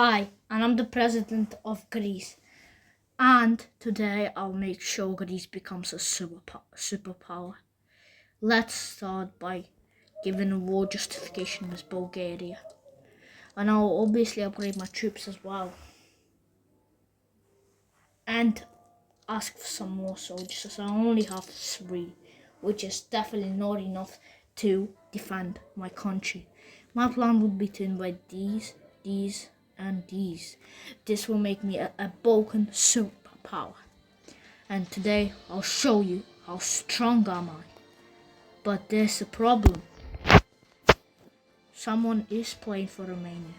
Hi, and I'm the president of Greece. And today I'll make sure Greece becomes a superpower. Let's start by giving a war justification with Bulgaria. And I'll obviously upgrade my troops as well. And ask for some more soldiers, as I only have 3, which is definitely not enough to defend my country. My plan would be to invite these, and these. This will make me a Balkan superpower. And today I'll show you how strong am I. But there's a problem. Someone is playing for Romania.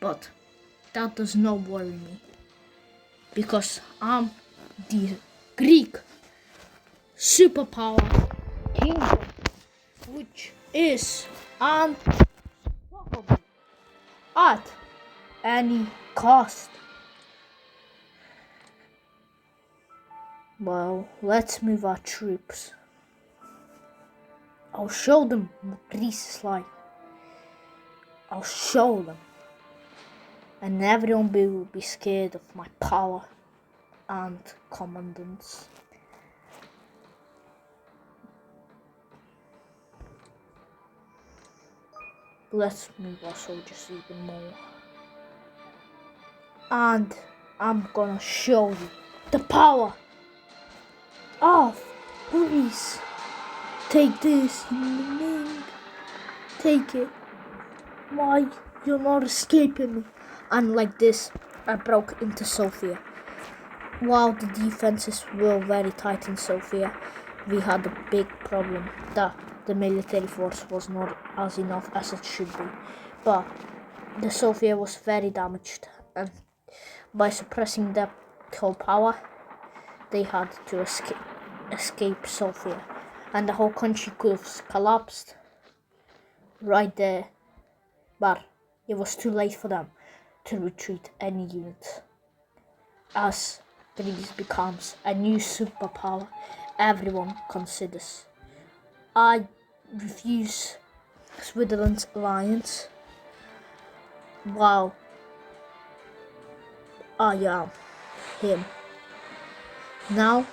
But that does not worry me. Because I'm the Greek superpower kingdom, which is unstoppable at any cost. Well, let's move our troops. I'll show them what Greece is like. I'll show them. And everyone will be scared of my power and commandants. Let's move our soldiers even more. And I'm gonna show you the power of Greece. Take this, you take it. Why? You're not escaping me. And like this, I broke into Sofia. While the defenses were very tight in Sofia, we had a big problem that the military force was not as enough as it should be. But the Sofia was very damaged, and by suppressing that whole power, they had to escape Sofia, and the whole country could have collapsed right there. But it was too late for them to retreat any units. As Greece becomes a new superpower, everyone considers. I refuse Switzerland's alliance while I am him. Now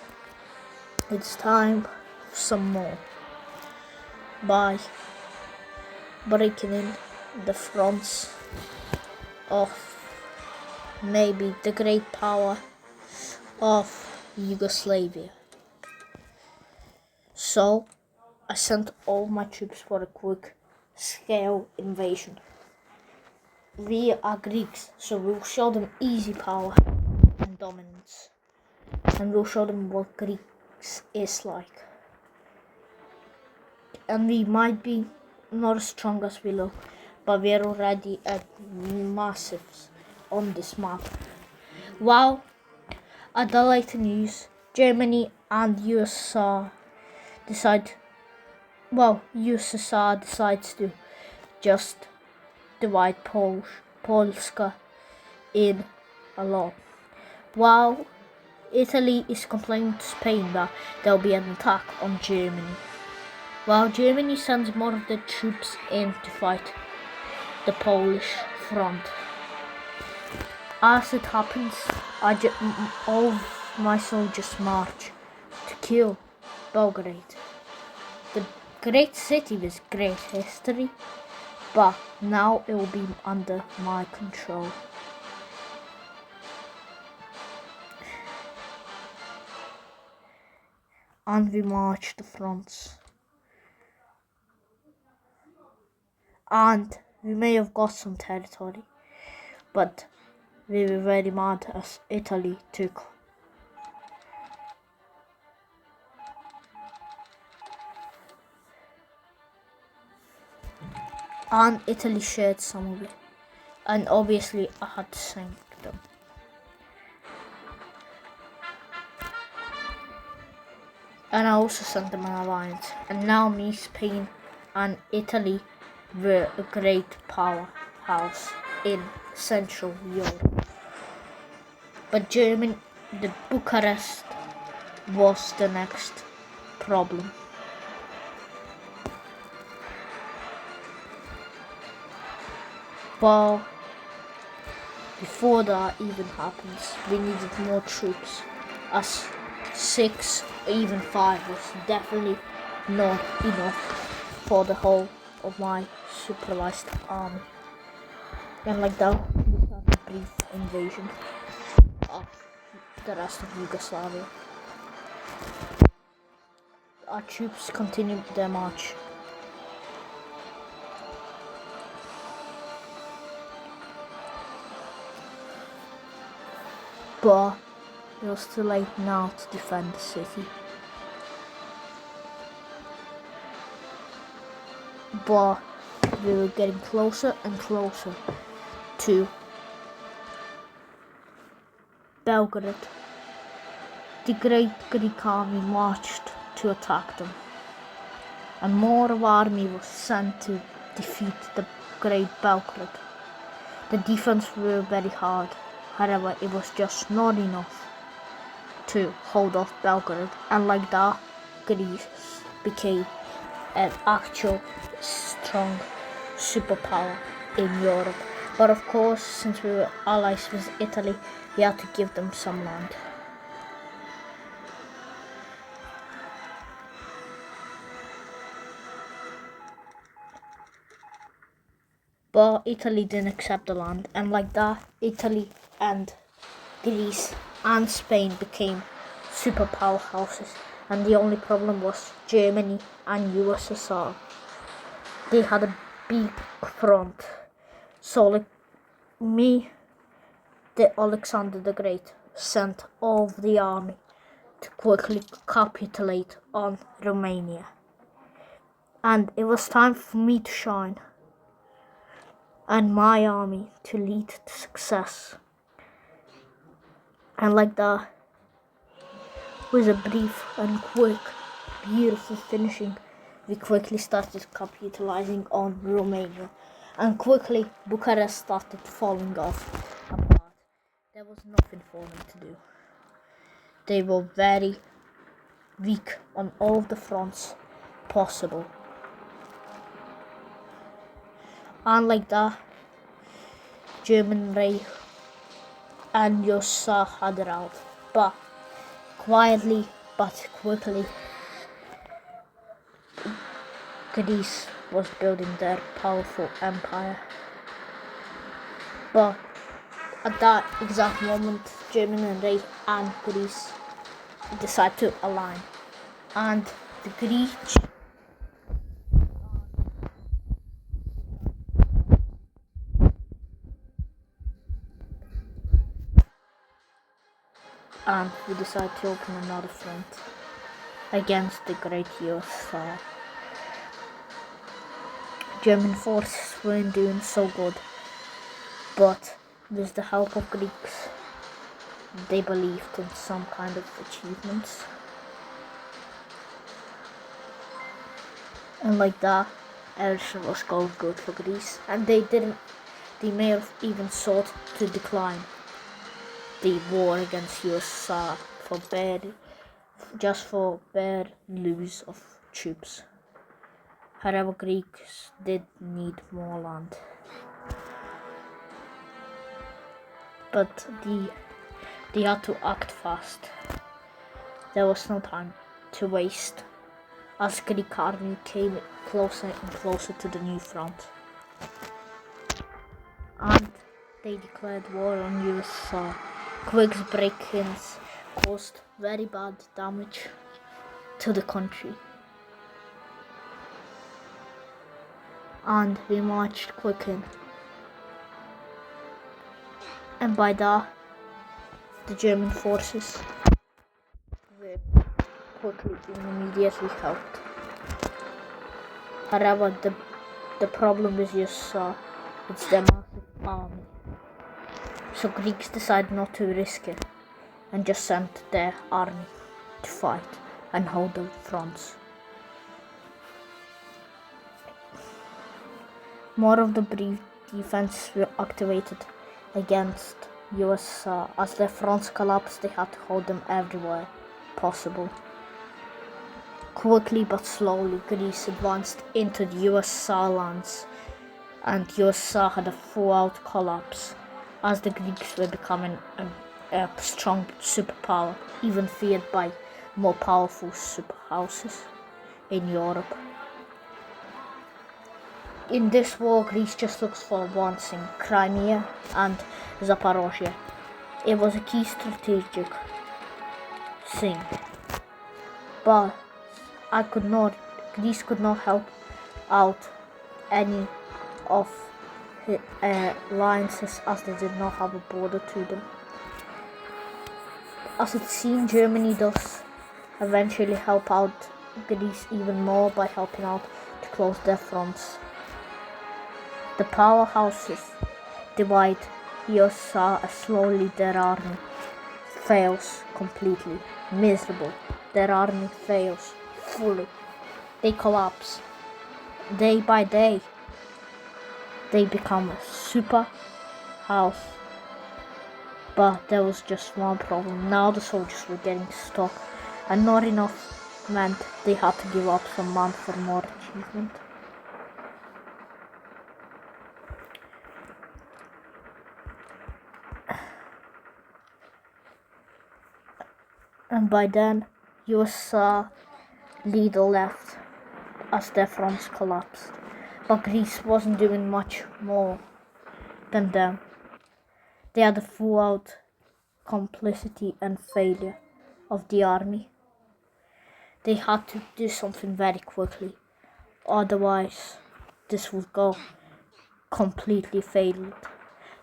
it's time for some more by breaking in the fronts of maybe the great power of Yugoslavia. So I sent all my troops for a quick scale invasion. We are Greeks, so we'll show them easy power and dominance. And we'll show them what Greeks is like. And we might be not as strong as we look, but we're already at massive on this map. While at the later news, Germany and USSR decides to just divide Polska in a lot. While Italy is complaining to Spain that there'll be an attack on Germany. While Germany sends more of their troops in to fight the Polish front. As it happens, all of my soldiers march to kill Belgrade, the great city with great history, but now it will be under my control. And we march the fronts. And we may have got some territory, but we were very mad as Italy took. And Italy shared some of it. And obviously I had to sink them. And I also sent them an alliance. And now me, Spain and Italy were a great powerhouse in Central Europe. But Germany, the Bucharest, was the next problem. Well, before that even happens, we needed more troops, as 6 or even 5 was definitely not enough for the whole of my supervised army. And like that, we started a brief invasion of the rest of Yugoslavia. Our troops continued their march. But it was too late now to defend the city. But we were getting closer and closer to Belgrade. The great Greek army marched to attack them, and more of our army was sent to defeat the great Belgrade. The defense were very hard, however it was just not enough to hold off Belgrade, and like that Greece became an actual strong superpower in Europe. But of course, since we were allies with Italy, we had to give them some land. But Italy didn't accept the land, and like that, Italy and Greece and Spain became superpower houses. And the only problem was Germany and USSR. They had a big front. So like Alexander the Great sent all of the army to quickly capitulate on Romania. And it was time for me to shine, and my army to lead to success. And like that, with a brief and quick, beautiful finishing, we quickly started capitalizing on Romania, and quickly Bucharest started falling off apart. There was nothing for them to do. They were very weak on all of the fronts possible. And like that, German Reich and USSR had it out. But quietly but quickly, Greece was building their powerful empire. But at that exact moment, German Reich and Greece decided to align. And the Greek and we decided to open another front against the great USSR. German forces weren't doing so good, but with the help of Greeks, they believed in some kind of achievements. And like that, everything was going good for Greece, and they may have even sought to decline the war against USSR for bare loss of troops. However, Greeks did need more land. But they had to act fast. There was no time to waste, as Greek army came closer and closer to the new front. And they declared war on USSR. Quick break-ins caused very bad damage to the country. And we marched quick in. And by that, the German forces were quickly and immediately helped. However, the problem with USSR is their massive army. So Greeks decided not to risk it and just sent their army to fight and hold the fronts. More of the brief defense were activated against USSR. As their fronts collapsed, they had to hold them everywhere possible. Quickly but slowly, Greece advanced into the USSR lands, and USSR had a full-out collapse as the Greeks were becoming a strong superpower, even feared by more powerful superhouses in Europe. In this war, Greece just looks for one thing: Crimea and Zaporozhye. It was a key strategic thing, but Greece could not help out any of the alliances as they did not have a border to them. As it seemed, Germany does eventually help out Greece even more by helping out to close their fronts. The powerhouses divide. You saw as slowly their army fails completely. Miserable. Their army fails fully. They collapse. Day by day, they become a super house. But there was just one problem. Now the soldiers were getting stuck, and not enough meant they had to give up some land for more achievement. And by then, USA leader left as their fronts collapsed. But Greece wasn't doing much more than them. They had a full-out complicity and failure of the army. They had to do something very quickly, otherwise this would go completely failed.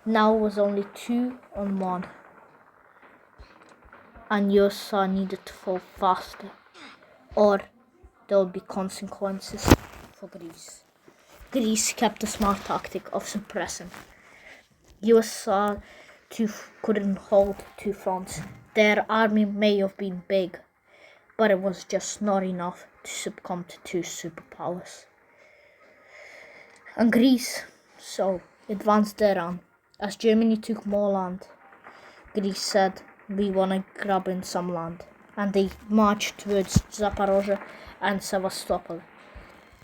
Now it was only 2-on-1, and USA needed to fall faster, or there would be consequences for Greece. Greece kept the smart tactic of suppressing. USA couldn't hold two fronts. Their army may have been big, but it was just not enough to succumb to two superpowers. And Greece so advanced thereon. As Germany took more land, Greece said, "We want to grab in some land," and they marched towards Zaporozhye and Sevastopol.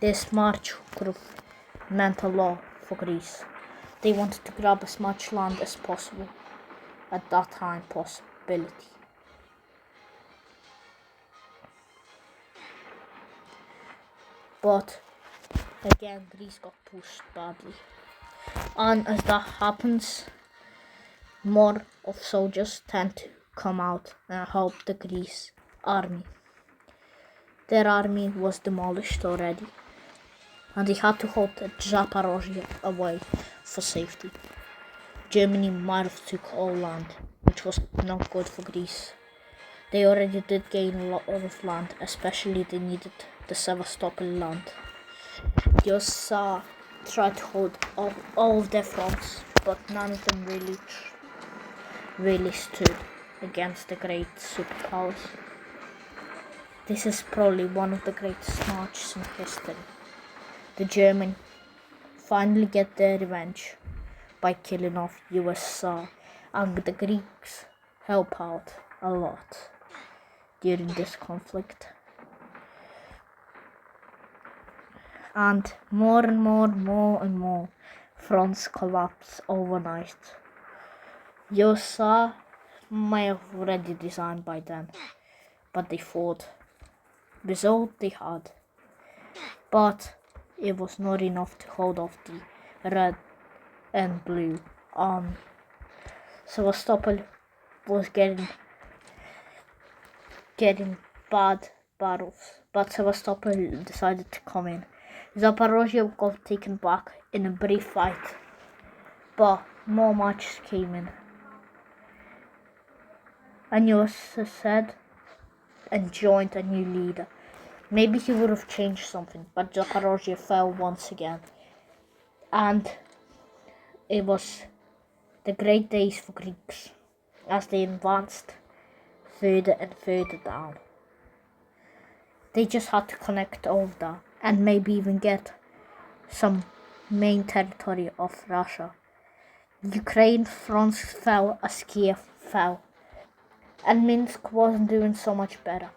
This march could have meant a lot for Greece. They wanted to grab as much land as possible at that time possibility. But again, Greece got pushed badly. And as that happens, more of soldiers tend to come out and help the Greece army. Their army was demolished already, and they had to hold Zaporozhye away for safety. Germany might have took all land, which was not good for Greece. They already did gain a lot of land, especially they needed the Sevastopol land. USA tried to hold all of their fronts, but none of them really stood against the great superpowers. This is probably one of the greatest marches in history. The Germans finally get their revenge by killing off USA, and the Greeks help out a lot during this conflict. And more fronts collapse overnight. USA may have already designed by then, but they fought with all they had. But it was not enough to hold off the red and blue army. Sevastopol was getting bad battles, but Sevastopol decided to come in. Zaporozhye got taken back in a brief fight, but more marches came in. And USA said and joined a new leader. Maybe he would have changed something, but Zaporozhye fell once again. And it was the great days for Greeks as they advanced further and further down. They just had to connect all of that and maybe even get some main territory of Russia. Ukraine fronts fell as Kiev fell, and Minsk wasn't doing so much better.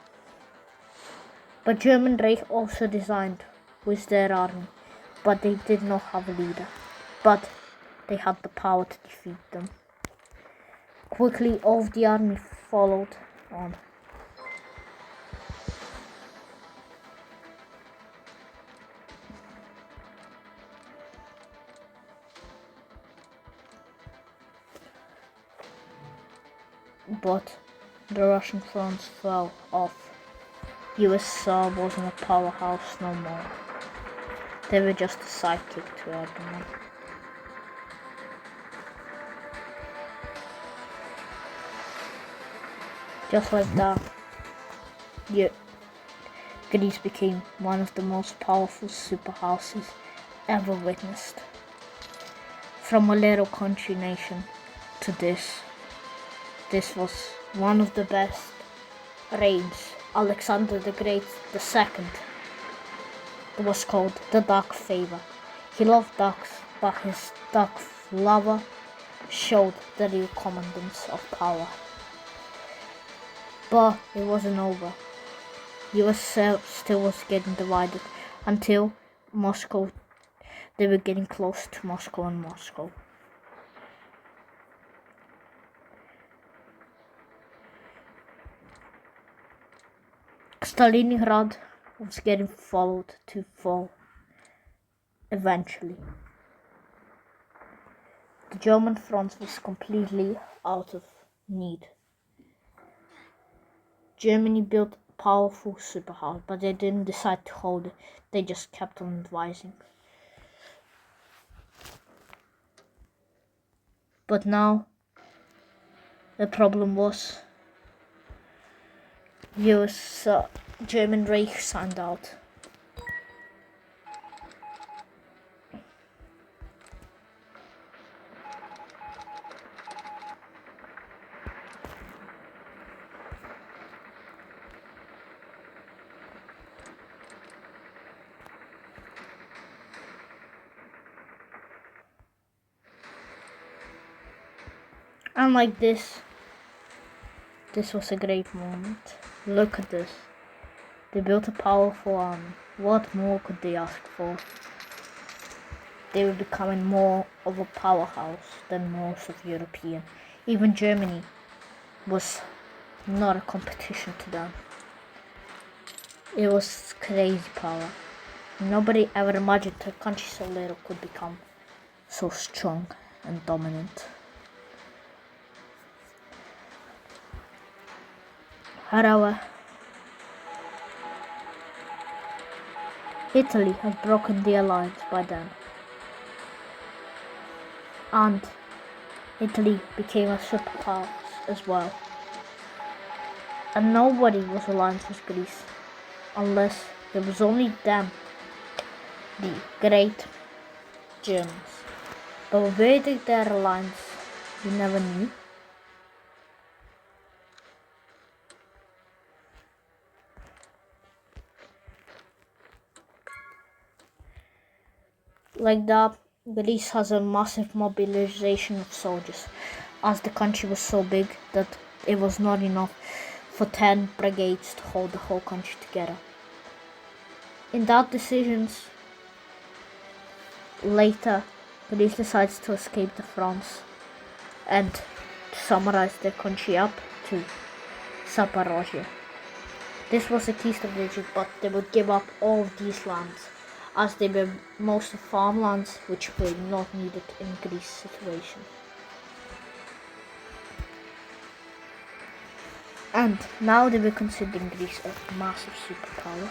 But German Reich also designed with their army, but they did not have a leader. But they had the power to defeat them. Quickly, all of the army followed on. But the Russian fronts fell off. USSR wasn't a powerhouse no more. They were just a sidekick to everyone. Just like that, Greece became one of the most powerful superhouses ever witnessed. From a little country nation to this was one of the best reigns. Alexander the Great II was called the Duck Favor. He loved ducks, but his duck lover showed the real commandants of power. But it wasn't over. US still was getting divided until Moscow. They were getting close to Moscow and Moscow. Stalingrad was getting followed to fall eventually. The German front was completely out of need. Germany built a powerful superhouse, but they didn't decide to hold it. They just kept on advising. But now, the problem was German Reich signed out. And like this was a great moment. Look at this. They built a powerful army. What more could they ask for? They were becoming more of a powerhouse than most of European. Even Germany was not a competition to them. It was crazy power. Nobody ever imagined a country so little could become so strong and dominant. However, Italy had broken the alliance by then, and Italy became a superpower as well. And nobody was aligned with Greece, unless it was only them, the great Germans. But where did their alliance? We never knew. Like that, Greece has a massive mobilization of soldiers, as the country was so big that it was not enough for 10 brigades to hold the whole country together. In that decisions, later, Greece decides to escape to France and to summarize their country up to Zaporozhye. This was a key strategy, but they would give up all of these lands, as they were mostly farmlands which were not needed in Greece's situation. And now they were considering Greece a massive superpower.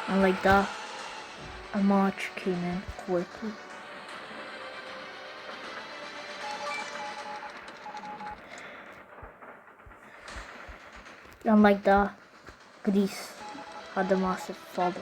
And like that, a march came in quickly. And like that, Greece had a massive fall.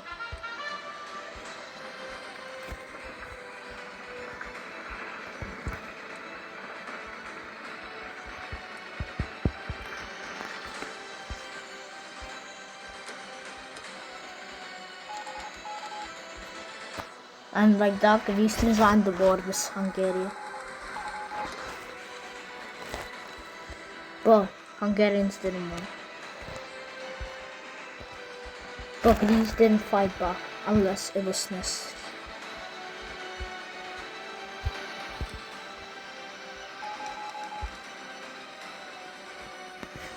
And like that, Greece resigned the war with Hungary. But Hungarians didn't win. But Greece didn't fight back unless it was necessary.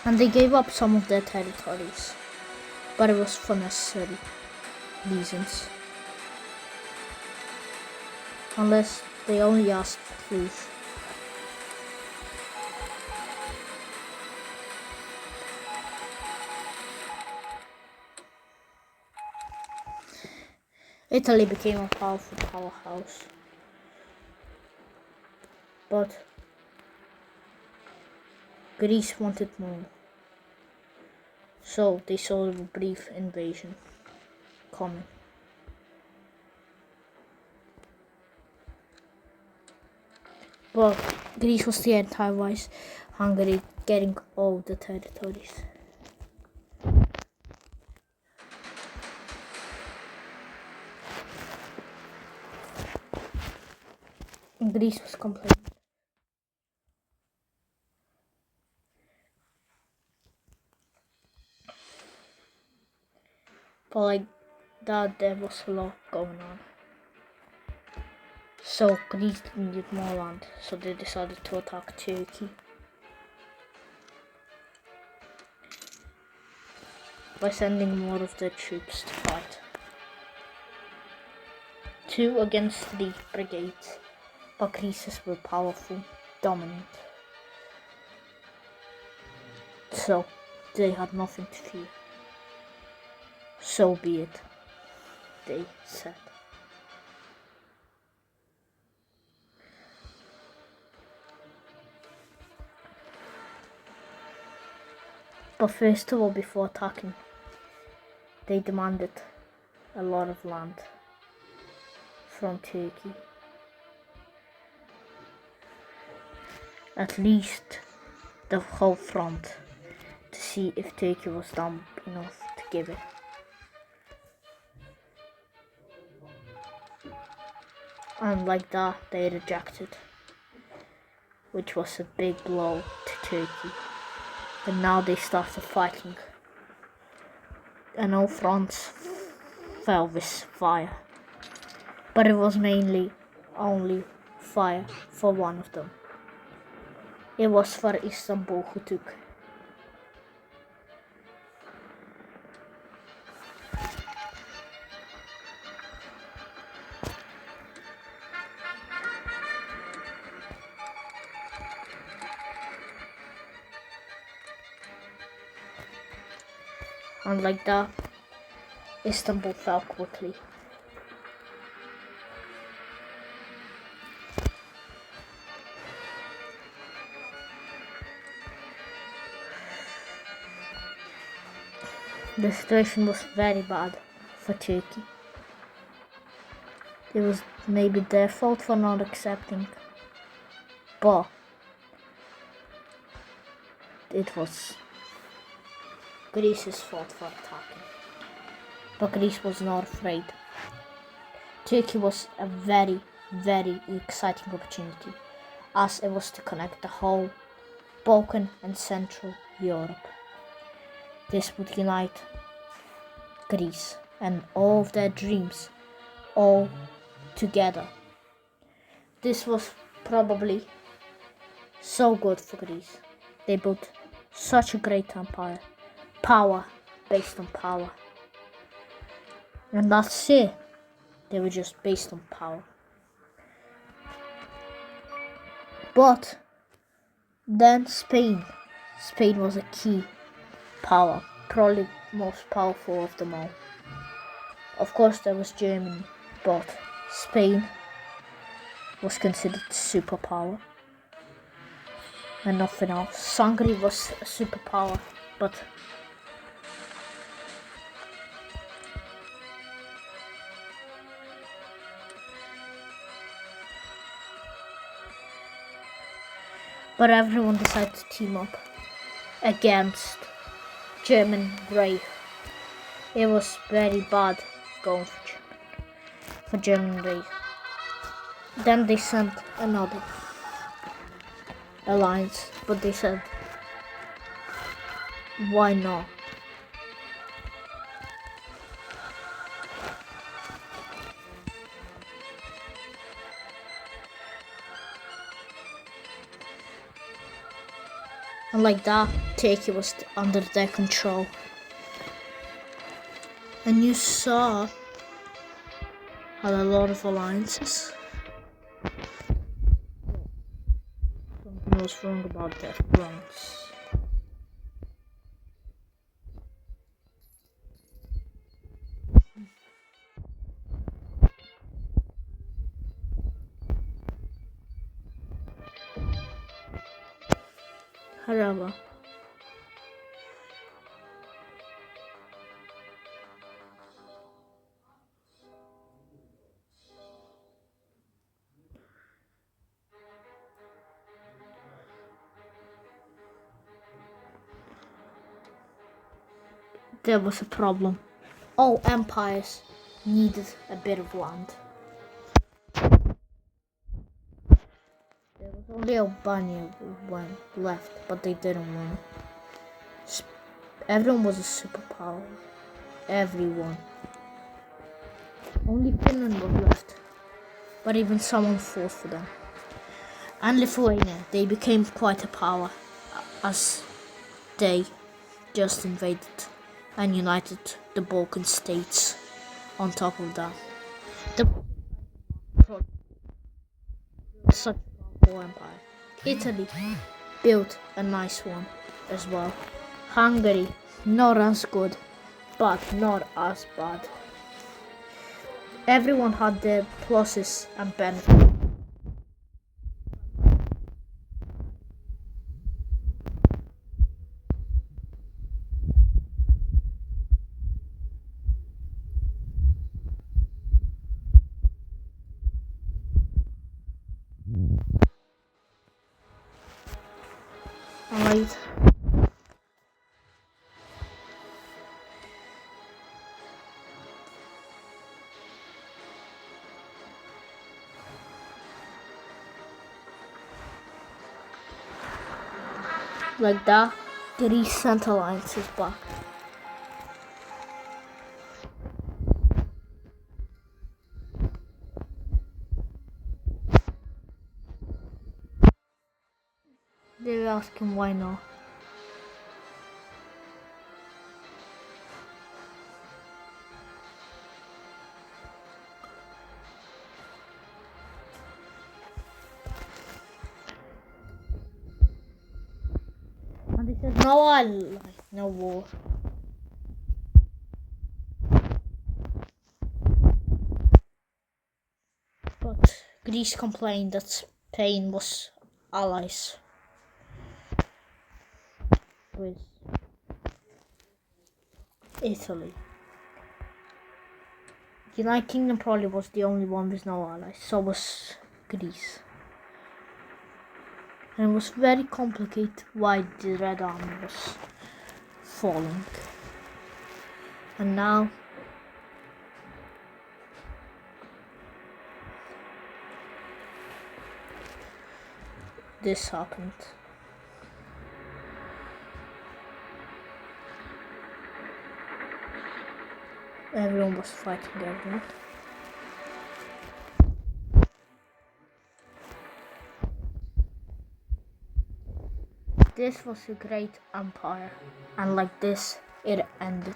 and they gave up some of their territories, but it was for necessary reasons. Unless they only asked for truth. Italy became a powerful powerhouse, but Greece wanted more, so they saw a brief invasion coming. But Greece was the entire-wise Hungary getting all the territories. Greece was complaining. But like that, there was a lot going on. So Greece needed more land, so they decided to attack Turkey. By sending more of their troops to fight. 2 against 3 brigades, but Greece's were powerful, dominant. So they had nothing to fear. So be it, they said. But first of all, before attacking, they demanded a lot of land from Turkey. At least the whole front, to see if Turkey was dumb enough to give it. And like that, they rejected, which was a big blow to Turkey. And now they started fighting, and all fronts fell with fire. But it was mainly only fire for one of them. It was for Istanbul who took. And like that, Istanbul fell quickly. The situation was very bad for Turkey. It was maybe their fault for not accepting, but it was Greece's fault for attacking. But Greece was not afraid. Turkey was a very, very exciting opportunity, as it was to connect the whole Balkan and Central Europe. This would unite Greece and all of their dreams all together. This was probably so good for Greece. They built such a great empire, power based on power. And that's it. They were just based on power. But then Spain was a key power, probably most powerful of them all. Of course there was Germany, but Spain was considered a superpower and nothing else. Hungary was a superpower, but everyone decided to team up against German Reich. It was very bad going for German Reich. Then they sent another alliance, but they said, why not? And like that, Turkey was under their control. And you saw had a lot of alliances. Something was wrong about their fronts. However, there was a problem. All empires needed a bit of land. There was only Albania one left, but they didn't win. Everyone was a superpower. Everyone. Only Finland was left, but even someone fought for them. And Lithuania, they became quite a power as they just invaded and united the Balkan states on top of that. Such a powerful empire. Italy built a nice one as well. Hungary, not as good, but not as bad. Everyone had their pluses and benefits. Alright. Like that, Greece sent alliances back. They were asking why not. And they said no ally, no war. But Greece complained that Spain was allies with Italy. The United Kingdom probably was the only one with no allies, so was Greece. And it was very complicated why the Red Army was falling. And now this happened. Everyone was fighting everyone. This was a great empire, and like this, it ended.